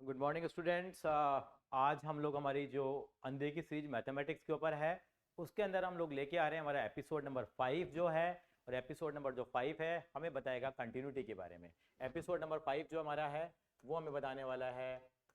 Good morning students. आज हम लोग हमारी जो अंधे की सीरीज मैथमेटिक्स के ऊपर है उसके अंदर हम लोग लेके आ रहे हैं हमारा एपिसोड नंबर 5 जो है। और एपिसोड नंबर जो 5 है हमें बताएगा कंटिन्यूटी के बारे में। एपिसोड नंबर 5 जो हमारा है वो हमें बताने वाला है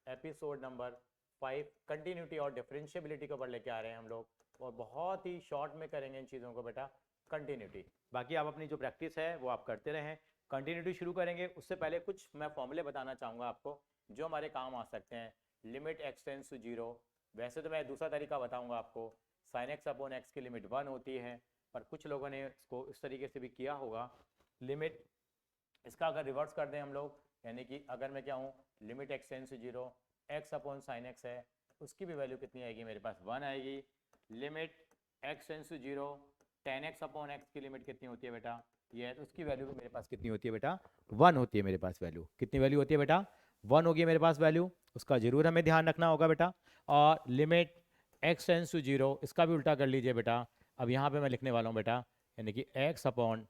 एपिसोड नंबर 5 कंटिन्यूटी और डिफरेंशिएबिलिटी के ऊपर लेके आ रहे हैं हम लोग। और बहुत ही शॉर्ट में करेंगे इन चीज़ों को बेटा, कंटिन्यूटी। बाकी आप अपनी जो प्रैक्टिस है वो आप करते रहें। कंटिन्यूटी शुरू करेंगे उससे पहले कुछ मैं फॉर्मूले बताना चाहूँगा आपको जो हमारे काम आ सकते हैं। Limit x tends to zero, वैसे तो मैं दूसरा तरीका बताऊंगा आपको, साइन एक्स अपॉन एक्स की लिमिट 1 होती है, पर कुछ लोगों ने इसको इस तरीके से भी किया होगा। लिमिट इसका अगर रिवर्स कर दें हम लोग, यानी कि अगर मैं क्या हूँ, limit x tends to zero x upon sine x है, उसकी भी वैल्यू कितनी आएगी, मेरे पास 1 आएगी। Limit x tends to zero ten x upon x की लिमिट कितनी होती है बेटा, ये है, तो उसकी वैल्यू भी मेरे पास कितनी होती है बेटा, 1 होती है मेरे पास वैल्यू। कितनी वैल्यू होती है बेटा, 1 होगी मेरे पास वैल्यू, उसका जरूर हमें ध्यान रखना होगा बेटा। और limit x tends to zero, इसका भी उल्टा कर लीजिए बेटा। अब यहाँ पे मैं लिखने वाला हूँ बेटा, यानी कि एक्स अपॉन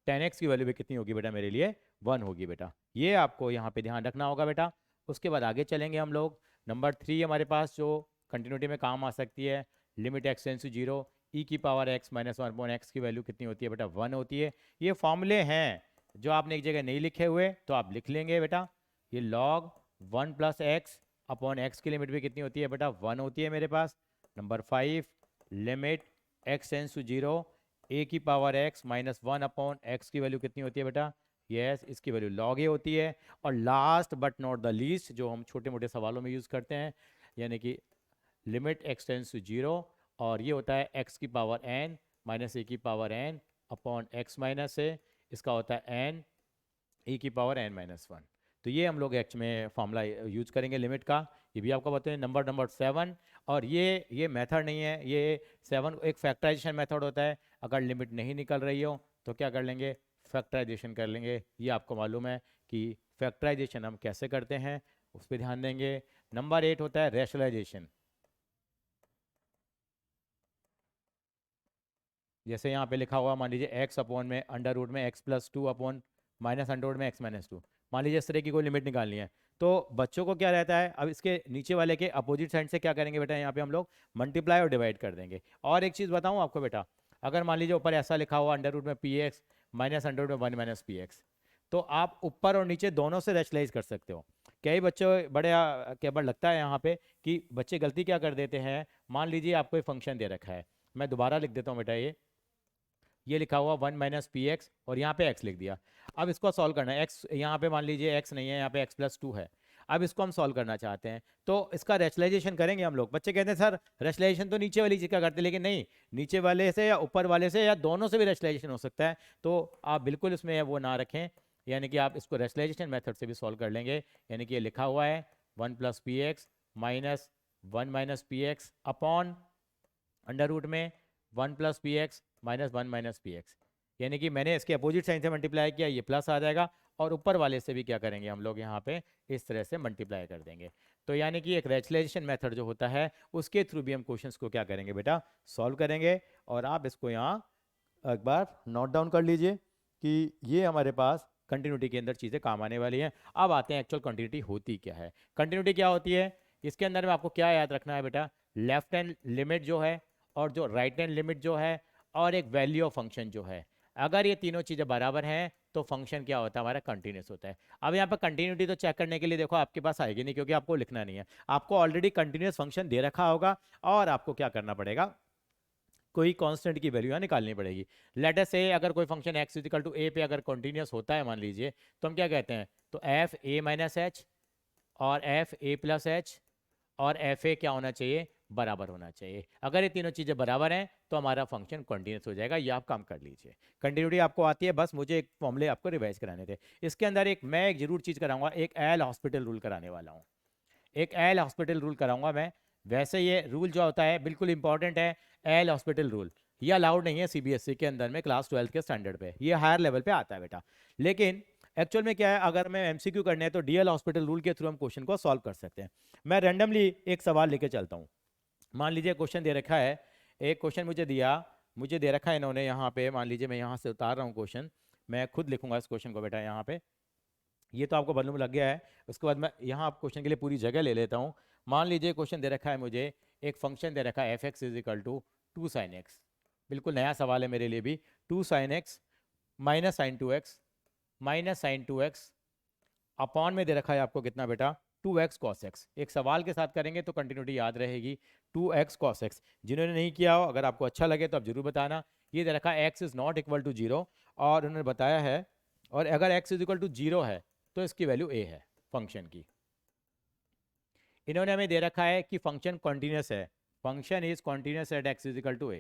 10x की वैल्यू भी कितनी होगी बेटा, मेरे लिए 1 होगी बेटा। ये आपको यहाँ पे ध्यान रखना होगा बेटा। उसके बाद आगे चलेंगे हम लोग। नंबर 3 हमारे पास जो कंटिन्यूटी में काम आ सकती है, limit x tends to zero e की power x minus 1 upon x की वैल्यू कितनी होती है बेटा, 1 होती है। ये फॉर्मूले हैं जो आपने एक जगह नहीं लिखे हुए तो आप लिख लेंगे बेटा। ये log 1 plus x upon x की लिमिट भी कितनी होती है बेटा, 1 होती है मेरे पास। Number 5, limit x tends to zero a की power x minus 1 upon x की वैल्यू कितनी होती है बेटा, यस, इसकी वैल्यू लॉग ए होती है। और last but not the least जो हम छोटे मोटे सवालों में यूज़ करते हैं, यानी कि limit x tends to zero, और ये होता है एक्स की पावर एन माइनस ए की power n upon x minus a, इसका होता है एन ई की पावर एन माइनस 1। तो ये हम लोग एक्च में फॉर्मूला यूज करेंगे लिमिट का, ये भी आपको बताएं। नंबर 7, और ये मेथड नहीं है, ये 7 एक फैक्टराइजेशन मेथड होता है। अगर लिमिट नहीं निकल रही हो तो क्या कर लेंगे, फैक्टराइजेशन कर लेंगे। ये आपको मालूम है कि फैक्टराइजेशन हम कैसे करते हैं, उस पर ध्यान देंगे। नंबर 8 होता है रैशनलाइजेशन। जैसे यहाँ पे लिखा हुआ, मान लीजिए एक्स अपॉन में अंडर रूट में x plus two upon minus under root में एक्स माइनस टू, मान लीजिए इस तरह की कोई लिमिट निकालनी है, तो बच्चों को क्या रहता है, अब इसके नीचे वाले के अपोजिट साइड से क्या करेंगे बेटा, यहाँ पे हम लोग मल्टीप्लाई और डिवाइड कर देंगे। और एक चीज़ बताऊँ आपको बेटा, अगर मान लीजिए ऊपर ऐसा लिखा हुआ अंडर रूट में p x minus under root में 1 माइनस पी एक्स, तो आप ऊपर और नीचे दोनों से रैशनलाइज कर सकते हो। कई बच्चों बड़े कई बार लगता है यहाँ पे कि बच्चे गलती क्या कर देते हैं, मान लीजिए आपको एक फंक्शन दे रखा है, मैं दोबारा लिख देता हूँ बेटा, ये लिखा हुआ 1 माइनस पी एक्स और यहाँ पे x लिख दिया। अब इसको सॉल्व करना है, x यहाँ पे मान लीजिए x नहीं है, यहाँ पे x प्लस 2 है। अब इसको हम सॉल्व करना चाहते हैं तो इसका रैशनलाइजेशन करेंगे हम लोग। बच्चे कहते हैं सर रैशनलाइजेशन तो नीचे वाली चीज़ का करते हैं, लेकिन नहीं, नीचे वाले से या ऊपर वाले से या दोनों से भी रैशनलाइजेशन हो सकता है। तो आप बिल्कुल इसमें वो ना रखें, यानी कि आप इसको रैशनलाइजेशन मेथड से भी सॉल्व कर लेंगे। यानी कि ये लिखा हुआ है 1 plus p x minus 1 minus p x upon under root में 1 plus p x minus 1 minus p x, यानी कि मैंने इसके अपोजिट साइन से मल्टीप्लाई किया, ये प्लस आ जाएगा, और ऊपर वाले से भी क्या करेंगे हम लोग यहाँ पे इस तरह से मल्टीप्लाई कर देंगे। तो यानी कि एक रैशनलाइजेशन मेथड जो होता है उसके थ्रू भी हम क्वेश्चंस को क्या करेंगे बेटा, सॉल्व करेंगे। और आप इसको यहाँ एक बार नोट डाउन कर लीजिए कि ये हमारे पास कंटिन्यूटी के अंदर चीज़ें काम आने वाली हैं। अब आते हैं एक्चुअल कंटिन्यूटी होती क्या है। कंटिन्यूटी क्या होती है, इसके अंदर में आपको क्या याद रखना है बेटा, लेफ्ट हैंड लिमिट जो है और जो राइट हैंड लिमिट जो है और एक वैल्यू ऑफ फंक्शन जो है, अगर ये तीनों चीज़ें बराबर हैं तो फंक्शन क्या होता है, हमारा कंटिन्यूस होता है। अब यहाँ पर कंटिन्यूटी तो चेक करने के लिए देखो आपके पास आएगी नहीं, क्योंकि आपको लिखना नहीं है, आपको ऑलरेडी कंटिन्यूस फंक्शन दे रखा होगा और आपको क्या करना पड़ेगा, कोई कांस्टेंट की वैल्यू यहाँ निकालनी पड़ेगी। लेट अस से अगर कोई function x equal to a पे अगर कंटिन्यूस होता है मान लीजिए, तो हम क्या कहते हैं, तो एफ ए माइनस एच और एफ ए प्लस एच और एफ ए क्या होना चाहिए, बराबर होना चाहिए। अगर ये तीनों चीज़ें बराबर हैं तो हमारा फंक्शन कंटिन्यूस हो जाएगा। ये आप काम कर लीजिए, कंटिन्यूटी आपको आती है, बस मुझे एक फॉर्मूले आपको रिवाइज कराने थे। इसके अंदर मैं एक जरूर चीज़ कराऊंगा, एक एल हॉस्पिटल रूल कराने वाला हूँ, एक एल हॉस्पिटल रूल कराऊंगा मैं। वैसे ये रूल जो होता है बिल्कुल इंपॉर्टेंट है, एल हॉस्पिटल रूल, ये अलाउड नहीं है सीबीएसई के अंदर में क्लास 12 के स्टैंडर्ड पे, ये हायर लेवल पे आता है बेटा। लेकिन एक्चुअल में क्या है, अगर मैं एमसीक्यू करने हैं तो डीएल हॉस्पिटल रूल के थ्रू हम क्वेश्चन को सॉल्व कर सकते हैं। मैं रैंडमली एक सवाल लेके चलता हूँ। मान लीजिए क्वेश्चन दे रखा है, एक क्वेश्चन मुझे दे रखा है इन्होंने यहाँ पे, मान लीजिए मैं यहाँ से उतार रहा हूँ क्वेश्चन, मैं खुद लिखूंगा इस क्वेश्चन को बेटा यहाँ पे। ये तो आपको मालूम लग गया है। उसके बाद मैं यहाँ आप क्वेश्चन के लिए पूरी जगह ले लेता हूँ। मान लीजिए क्वेश्चन दे रखा है मुझे, एक फंक्शन दे रखा है f x is equal to 2 sin x। बिल्कुल नया सवाल है मेरे लिए भी। 2 sin x minus sine 2x minus sine 2x upon में दे रखा है आपको कितना बेटा, 2x cos x। एक सवाल के साथ करेंगे तो कंटिन्यूटी याद रहेगी। 2x cos x, जिन्होंने नहीं किया हो अगर आपको अच्छा लगे तो आप जरूर बताना। ये दे रखा है x is not equal to 0 और उन्होंने बताया है, और अगर x इज इक्वल टू 0 है तो इसकी वैल्यू a है फंक्शन की। इन्होंने हमें दे रखा है कि फंक्शन कॉन्टिन्यूस है, function is continuous at x is equal to a।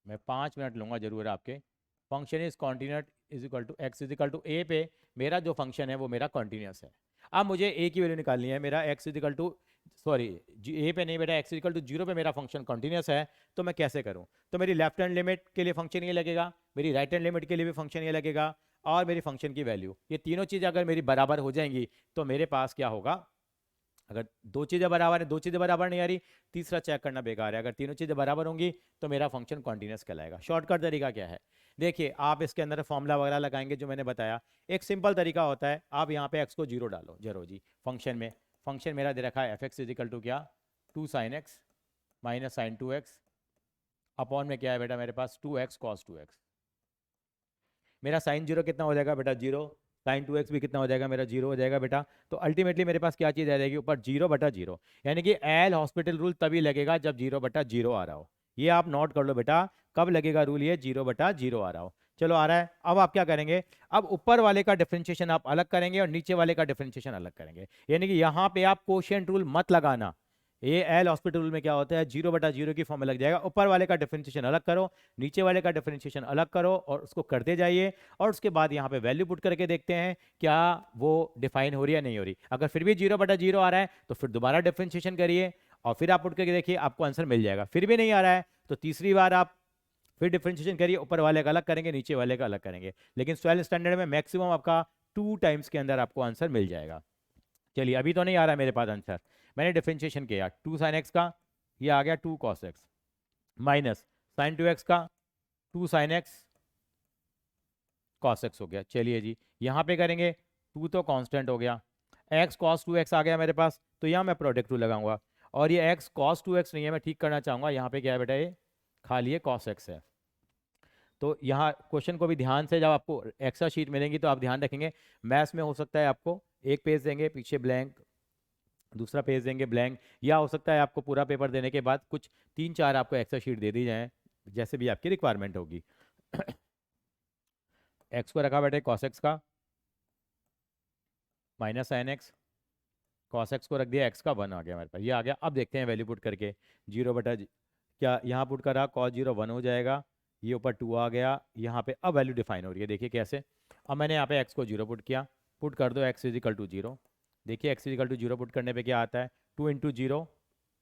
मैं 5 मिनट लूंगा जरूर आपके। Function is continuous is equal to x is equal to a पे मेरा जो फंक्शन है वो मेरा कॉन्टिन्यूस है। अब मुझे ए की वैल्यू निकालनी है। मेरा x is equal to, sorry a पे नहीं बेटा, एक्स इज इक्वल टू 0 पे मेरा फंक्शन कॉन्टिन्यूस है। तो मैं कैसे करूं? तो मेरी लेफ्ट हैंड लिमिट के लिए फंक्शन ये लगेगा, मेरी राइट हैंड लिमिट के लिए भी फंक्शन ये लगेगा, और मेरी फंक्शन की वैल्यू, ये तीनों चीज़ अगर मेरी बराबर हो जाएंगी तो मेरे पास क्या होगा? अगर दो चीज़ें बराबर है, दो चीज़ें बराबर नहीं आ रही, तीसरा चेक करना बेकार है। अगर तीनों चीज़ें बराबर होंगी तो मेरा फंक्शन कॉन्टिन्यूस कहलाएगा। शॉर्टकट तरीका क्या है? देखिए, आप इसके अंदर फॉर्मूला वगैरह लगाएंगे जो मैंने बताया। एक सिंपल तरीका होता है, आप यहाँ पे एक्स को 0 डालो जरो जी फंक्शन में। फंक्शन मेरा दे रखा है एफ एक्स इजिकल टू क्या, 2 sin x minus sine 2x upon में क्या है बेटा मेरे पास, 2x cos 2x। मेरा साइन 0 कितना हो जाएगा बेटा, 0। साइन 2x भी कितना हो जाएगा मेरा, 0 हो जाएगा बेटा। तो अल्टीमेटली मेरे पास क्या चीज़ आ जाएगी ऊपर, 0/0। यानी कि एल हॉस्पिटल रूल तभी लगेगा जब 0/0 आ रहा हो। ये आप नोट कर लो बेटा, कब लगेगा रूल ये, 0/0 आ रहा हो। चलो आ रहा है। अब आप क्या करेंगे, अब ऊपर वाले का डिफरेंशिएशन आप अलग करेंगे और नीचे वाले का डिफरेंशिएशन अलग करेंगे। यानी कि यहाँ पे आप कोशिएंट रूल मत लगाना। ये एल हॉस्पिटल रूल में क्या होता है, 0/0 की फॉर्म में लग जाएगा। ऊपर वाले का डिफरेंशिएशन अलग करो, नीचे वाले का डिफरेंशिएशन अलग करो, और उसको करते जाइए। और उसके बाद यहाँ पे वैल्यू पुट करके देखते हैं क्या वो डिफाइन हो रही है नहीं हो रही। अगर फिर भी 0/0 आ रहा है तो फिर दोबारा डिफरेंशिएशन करिए और फिर आप पुट करके देखिए, आपको आंसर मिल जाएगा। फिर भी नहीं आ रहा है तो तीसरी बार आप फिर डिफरेंशिएशन करिए, ऊपर वाले का अलग करेंगे, नीचे वाले का अलग करेंगे। लेकिन 12 स्टैंडर्ड में मैक्सिमम आपका 2 टाइम्स के अंदर आपको आंसर मिल जाएगा। चलिए, अभी तो नहीं आ रहा है मेरे पास आंसर। मैंने डिफरेंशिएशन किया 2 sin x का, ये आ गया 2 cos x minus sine 2x का 2 sin x cos x हो गया। चलिए जी, यहाँ पे करेंगे, 2 तो कांस्टेंट हो गया, x cos 2x आ गया मेरे पास, तो यहाँ मैं प्रोडक्ट रूल लगाऊंगा। और ये x cos 2x नहीं है, मैं ठीक करना चाहूँगा। यहाँ पे क्या है बेटा, ये खाली ये cos x है। तो यहाँ क्वेश्चन को भी ध्यान से, जब आपको एक्स्ट्रा शीट मिलेंगी तो आप ध्यान रखेंगे। मैथ्स में हो सकता है आपको एक पेज देंगे पीछे ब्लैंक, दूसरा पेज देंगे ब्लैंक, या हो सकता है आपको पूरा पेपर देने के बाद कुछ 3-4 आपको एक्स्ट्रा शीट दे दी जाए, जैसे भी आपकी रिक्वायरमेंट होगी। एक्स को रखा बेटे cos x का minus sine x, cos x को रख दिया, x का 1 आ गया मेरे पास, ये आ गया। अब देखते हैं वैल्यू पुट करके, 0 क्या यहाँ पुट करा, cos 0 1 हो जाएगा, ये ऊपर 2 आ गया यहाँ पे। अब वैल्यू डिफाइन हो रही है, देखिए कैसे। अब मैंने यहाँ पे x को 0 पुट किया, पुट कर दो x इजिकल टू 0। देखिए x इजिकल टू 0 पुट करने पे क्या आता है, 2 इंटू 0,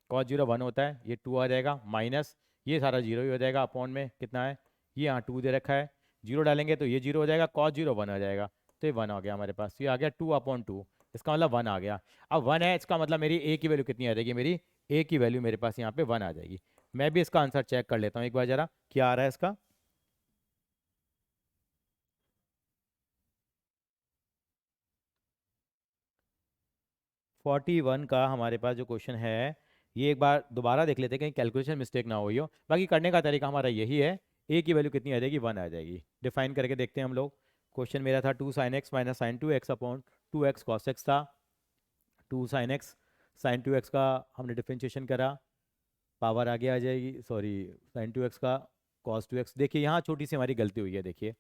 cos 0 1 होता है, ये 2 आ जाएगा, माइनस ये सारा 0 ही हो जाएगा, अपॉन में कितना है, ये यहाँ 2 दे रखा है, 0 डालेंगे तो ये 0 हो जाएगा, cos 0 1 आ जाएगा, तो ये 1 आ गया हमारे पास। ये आ गया 2/2, इसका मतलब 1 आ गया। अब 1 है, इसका मतलब मेरी a की वैल्यू कितनी आ जाएगी, मेरी a की वैल्यू मेरे पास यहाँ पे 1 आ जाएगी। मैं भी इसका आंसर चेक कर लेता हूँ एक बार ज़रा, क्या आ रहा है इसका। फोर्टी वन का हमारे पास जो क्वेश्चन है, ये एक बार दोबारा देख लेते हैं कहीं कैलकुलेशन मिस्टेक ना हुई हो। बाकी करने का तरीका हमारा यही है, ए की वैल्यू कितनी आ जाएगी, 1 आ जाएगी। डिफाइन करके देखते हैं हम लोग। क्वेश्चन मेरा था 2 sin x minus sine 2x upon 2x cos x था। 2 sin x साइन 2x का हमने डिफ्रेंशिएशन करा, पावर आगे आ जाएगी, सॉरी साइन 2x का cos 2x। देखिए यहाँ छोटी सी हमारी गलती हुई है, देखिए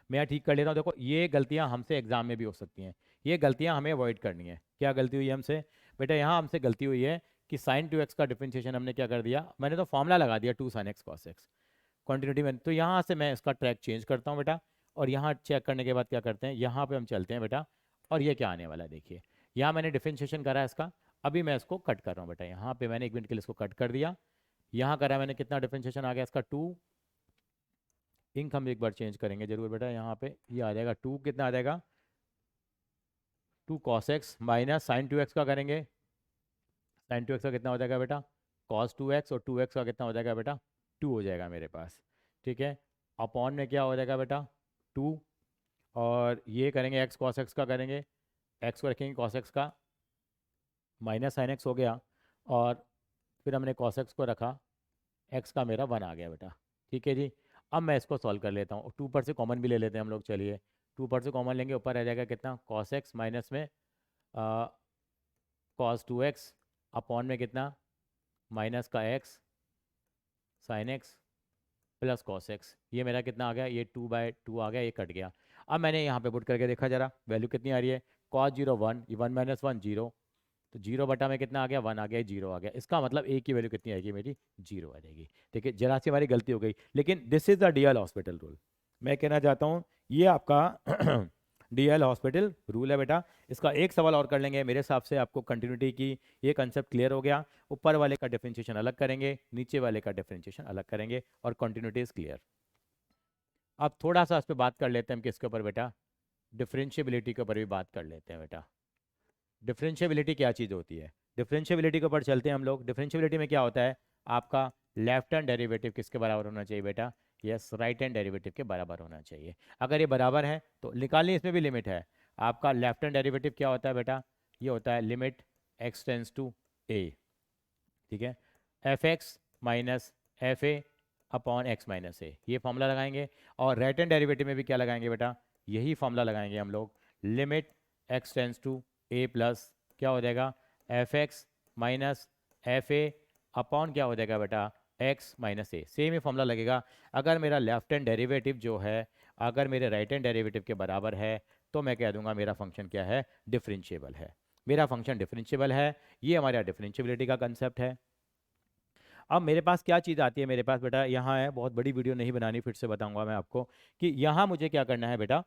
मैं ठीक कर लेता हूँ। देखो, ये गलतियाँ हमसे एग्जाम में भी हो सकती हैं, ये गलतियाँ हमें अवॉइड करनी है। क्या गलती हुई है हमसे बेटा, यहाँ हमसे गलती हुई है कि साइन 2x का डिफरेंशिएशन हमने क्या कर दिया, मैंने तो फॉर्मूला लगा दिया 2 sin x cos x continuity में। तो यहाँ से मैं इसका ट्रैक चेंज करता हूँ बेटा, और यहाँ चेक करने के बाद क्या करते हैं, यहाँ पे हम चलते हैं बेटा, और ये क्या आने वाला है देखिए। यहाँ मैंने डिफरेंशिएशन करा है इसका, अभी मैं इसको कट कर रहा हूँ बेटा। यहाँ पे मैंने 1 मिनट के लिए इसको कट कर दिया। यहाँ करा मैंने, कितना डिफरेंशिएशन आ गया इसका, 2। इंक हम एक बार चेंज करेंगे जरूर बेटा, यहाँ पे ये आ जाएगा 2, कितना आ जाएगा, 2 cos x minus sine 2x का करेंगे, साइन 2x का कितना हो जाएगा बेटा, cos 2x, और 2x का कितना हो जाएगा बेटा, 2 हो जाएगा मेरे पास। ठीक है, अपॉन में क्या हो जाएगा बेटा, 2, और ये करेंगे एक्स कॉस एक्स का करेंगे, एक्स को रखेंगे कॉस एक्स का, माइनस साइन एक्स हो गया, और फिर हमने कॉस एक्स को रखा, एक्स का मेरा 1 आ गया बेटा। ठीक है जी। अब मैं इसको सॉल्व कर लेता हूँ, 2 पर से कॉमन भी ले लेते हैं हम लोग, चलिए 2 पर से कॉमन लेंगे, ऊपर रह जाएगा कितना, कॉस एक्स माइनस में कॉस 2x अपॉन में कितना, माइनस का x sine x plus cos x, ये मेरा कितना आ गया, ये 2/2 आ गया, ये कट गया। अब मैंने यहाँ पे पुट करके देखा जरा वैल्यू कितनी आ रही है, कॉस 0 1, ये 1 - 1 0, तो 0 बटा में कितना आ गया, 1 आ गया, 0 आ गया। इसका मतलब ए की वैल्यू कितनी आएगी मेरी, 0 आ जाएगी। देखिए जरा सी हमारी गलती हो गई, लेकिन this is the DL hospital rule. मैं कहना चाहता हूँ ये आपका डीएल हॉस्पिटल रूल है बेटा। इसका एक सवाल और कर लेंगे, मेरे हिसाब से आपको कंटिन्यूटी की ये कंसेप्ट क्लियर हो गया। ऊपर वाले का डिफरेंशिएशन अलग करेंगे, नीचे वाले का डिफरेंशिएशन अलग करेंगे, और कंटिन्यूटी इज क्लियर। अब थोड़ा सा इस पर बात कर लेते हैं हम, किसके ऊपर बेटा, डिफरेंशिएबिलिटी के ऊपर भी बात कर लेते हैं बेटा। डिफरेंशिएबिलिटी क्या चीज़ होती है, डिफरेंशिएबिलिटी के ऊपर चलते हैं हम लोग। डिफरेंशिएबिलिटी में क्या होता है, आपका लेफ्ट हैंड डेरिवेटिव किसके बराबर होना चाहिए बेटा, यस राइट हैंड डेरिवेटिव के बराबर होना चाहिए। अगर ये बराबर है तो निकालनी, इसमें भी लिमिट है। आपका लेफ्ट हैंड डेरिवेटिव क्या होता है बेटा, ये होता है limit x tends to a, ठीक है, f x minus f a upon x minus a, ये फॉर्मूला लगाएंगे। और राइट हैंड डेरिवेटिव में भी क्या लगाएंगे बेटा, यही फॉर्मूला लगाएंगे हम लोग, limit x tends to a plus क्या हो जाएगा, f x minus f a upon क्या हो जाएगा बेटा, x माइनस ए। सेम ही फॉर्मूला लगेगा। अगर मेरा लेफ्ट हैंड डेरिवेटिव जो है अगर मेरे राइट हैंड डेरिवेटिव के बराबर है तो मैं कह दूंगा मेरा फंक्शन क्या है, डिफरेंशिएबल है। मेरा फंक्शन डिफरेंशिएबल है, ये हमारा डिफरेंशिएबिलिटी का कंसेप्ट है। अब मेरे पास क्या चीज़ आती है, मेरे पास बेटा यहाँ है, बहुत बड़ी वीडियो नहीं बनानी, फिर से बताऊंगा मैं आपको कि यहाँ मुझे क्या करना है बेटा,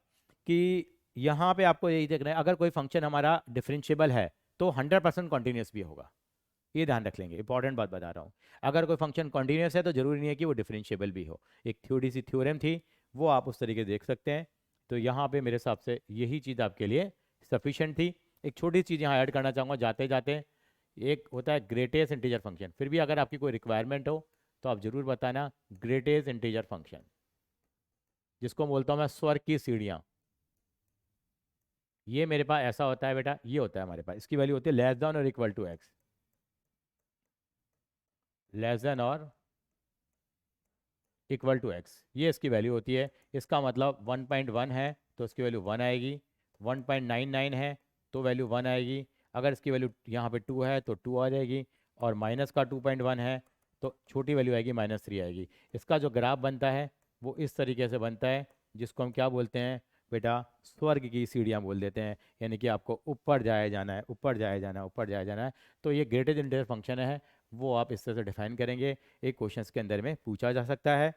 कि यहाँ पे आपको यही देखना है, अगर कोई फंक्शन हमारा डिफरेंशिएबल है तो 100% कॉन्टीन्यूस भी होगा। ये ध्यान रख लेंगे, इंपॉर्टेंट बात बता रहा हूँ। अगर कोई फंक्शन कॉन्टीन्यूस है तो जरूरी नहीं है कि वो डिफरेंशिएबल भी हो। एक थ्योरी सी थ्योरम थी, वो आप उस तरीके से देख सकते हैं। तो यहाँ पे मेरे हिसाब से यही चीज़ आपके लिए सफिशेंट थी। एक छोटी चीज़ यहाँ ऐड करना चाहूँगा जाते जाते, एक होता है ग्रेटेस्ट इंटीजर फंक्शन। फिर भी अगर आपकी कोई रिक्वायरमेंट हो तो आप जरूर बताना, ग्रेटेस्ट इंटीजर फंक्शन जिसको बोलता हूँ मैं स्वर्ग की सीढ़ियाँ, ये मेरे पास ऐसा होता है बेटा, ये होता है हमारे पास, इसकी वैल्यू होती है लेस देन और equal to x, less than और इक्वल टू एक्स, ये इसकी वैल्यू होती है। इसका मतलब 1.1 है तो इसकी वैल्यू 1 आएगी, 1.99 है तो वैल्यू 1 आएगी, अगर इसकी वैल्यू यहाँ पे 2 है तो 2 आ जाएगी, और माइनस का 2.1 है तो छोटी वैल्यू आएगी -3 आएगी। इसका जो ग्राफ बनता है वो इस तरीके से बनता है, जिसको हम क्या बोलते हैं बेटा, स्वर्ग की सीढ़ियाँ बोल देते हैं। यानी कि आपको ऊपर जाया जाना है, ऊपर जाया जाना है, ऊपर जाया जाना है। तो ये ग्रेटेस्ट इंटीजर फंक्शन है, वो आप इस तरह से डिफाइन करेंगे, एक क्वेश्चन के अंदर में पूछा जा सकता है।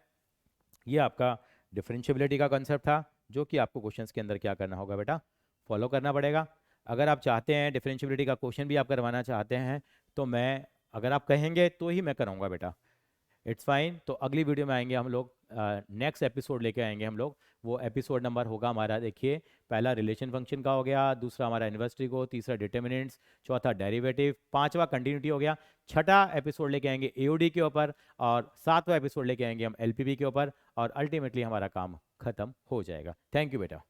ये आपका डिफरेंशिएबिलिटी का कंसेप्ट था, जो कि आपको क्वेश्चंस के अंदर क्या करना होगा बेटा, फॉलो करना पड़ेगा। अगर आप चाहते हैं डिफरेंशिएबिलिटी का क्वेश्चन भी आप करवाना चाहते हैं तो मैं, अगर आप कहेंगे तो ही मैं कराऊंगा बेटा, इट्स फाइन। तो अगली वीडियो में आएंगे हम लोग, नेक्स्ट एपिसोड लेके आएंगे हम लोग। वो एपिसोड नंबर होगा हमारा, देखिए, पहला रिलेशन फंक्शन का हो गया, दूसरा हमारा इन्वर्स को, तीसरा डिटर्मिनेंट्स, चौथा डेरिवेटिव, पांचवा कंटिन्यूटी हो गया, छठा एपिसोड लेके आएंगे एओडी के ऊपर, और सातवां एपिसोड लेके आएंगे हम एलपीबी के ऊपर, और अल्टीमेटली हमारा काम खत्म हो जाएगा। थैंक यू बेटा।